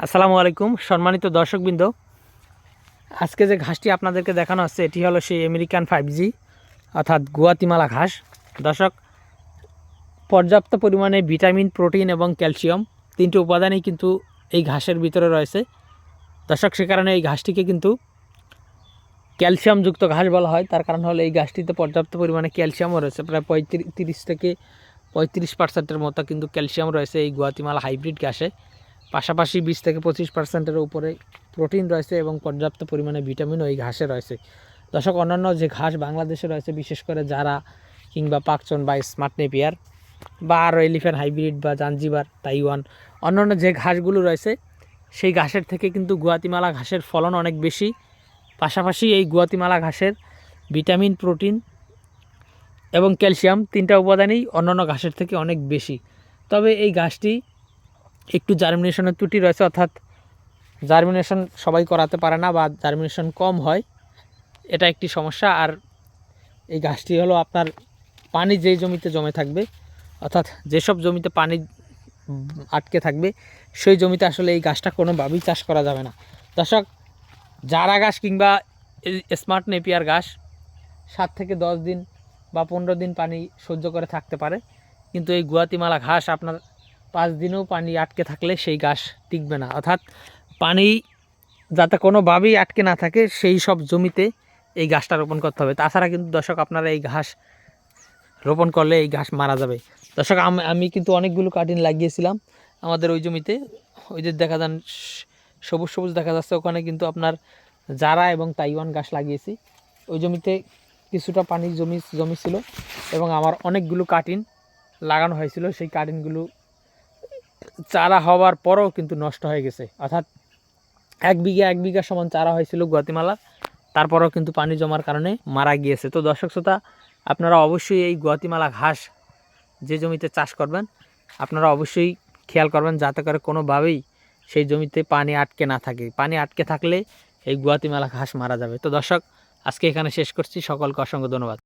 আসসালামু আলাইকুম সম্মানিত দর্শকবৃন্দ। আজকে যে ঘাসটি আপনাদেরকে দেখানো হচ্ছে এটি হলো সেই আমেরিকান 5G অর্থাৎ গুয়াতিমালা ঘাস। দর্শক, পর্যাপ্ত পরিমাণে ভিটামিন, প্রোটিন এবং ক্যালসিয়াম তিনটি উপাদানই কিন্তু এই ঘাসের ভিতরে রয়েছে। দর্শক, সে কারণে এই ঘাসটিকে কিন্তু ক্যালসিয়ামযুক্ত ঘাস বলা হয়। তার কারণ হলো এই ঘাসটিতে পর্যাপ্ত পরিমাণে ক্যালসিয়ামও রয়েছে, প্রায় 30 থেকে 35% মতো কিন্তু ক্যালসিয়াম রয়েছে এই গুয়াতিমালা হাইব্রিড ঘাসে। পাশাপাশি 20 থেকে 25%-এর উপরে প্রোটিন রয়েছে এবং পর্যাপ্ত পরিমাণে ভিটামিনও এই ঘাসে রয়েছে। দর্শক, অন্যান্য যে ঘাস বাংলাদেশে রয়েছে, বিশেষ করে যারা কিংবা পাকচন বা স্মার্ট নেপিয়ার বা আরও এলিফ্যান্ট হাইব্রিড বা জাঞ্জিবার, তাইওয়ান, অন্যান্য যে ঘাসগুলো রয়েছে সেই ঘাসের থেকে কিন্তু গুয়াতিমালা ঘাসের ফলন অনেক বেশি। পাশাপাশি এই গুয়াতিমালা ঘাসের ভিটামিন, প্রোটিন এবং ক্যালসিয়াম তিনটা উপাদানই অন্যান্য ঘাসের থেকে অনেক বেশি। তবে এই ঘাসটি একটু জার্মিনেশনের ত্রুটি রয়েছে, অর্থাৎ জার্মিনেশন সবাই করাতে পারে না বা জার্মিনেশন কম হয়, এটা একটি সমস্যা। আর এই ঘাসটি হলো আপনার পানি যেই জমিতে জমে থাকবে, অর্থাৎ যেসব জমিতে পানি আটকে থাকবে সেই জমিতে আসলে এই ঘাসটা কোনোভাবেই চাষ করা যাবে না। দর্শক, জারা ঘাস কিংবা স্মার্ট নেপিয়ার ঘাস 7 থেকে 10 দিন বা 15 দিন পানি সহ্য করে থাকতে পারে, কিন্তু এই গুয়াতিমালা ঘাস আপনার 5 দিনেও পানি আটকে থাকলে সেই ঘাস টিকবে না। অর্থাৎ পানি যাতে কোনোভাবেই আটকে না থাকে সেই সব জমিতে এই ঘাসটা রোপণ করতে হবে। তাছাড়া কিন্তু দর্শক, আপনারা এই ঘাস রোপণ করলে এই ঘাস মারা যাবে। দর্শক, আমি কিন্তু অনেকগুলো কাটিং লাগিয়েছিলাম আমাদের ওই জমিতে। ওই যে দেখা যান সবুজ সবুজ দেখা যাচ্ছে, ওখানে কিন্তু আপনার জারা এবং তাইওয়ান ঘাস লাগিয়েছি। ওই জমিতে কিছুটা পানির জমি ছিল এবং আমার অনেকগুলো কাটিং লাগানো হয়েছিল। সেই কাটিংগুলো চারা হওয়ার পরও কিন্তু নষ্ট হয়ে গেছে, অর্থাৎ এক বিঘা সমান চারা হয়েছিল গুয়াতিমালা, তারপরেও কিন্তু পানি জমার কারণে মারা গিয়েছে। তো দর্শক শ্রোতা, আপনারা অবশ্যই এই গুয়াতিমালা ঘাস যে জমিতে চাষ করবেন আপনারা অবশ্যই খেয়াল করবেন যাতে করে কোনোভাবেই সেই জমিতে পানি আটকে না থাকে। পানি আটকে থাকলে এই গুয়াতিমালা ঘাস মারা যাবে। তো দর্শক, আজকে এখানে শেষ করছি। সকলকে অসংখ্য ধন্যবাদ।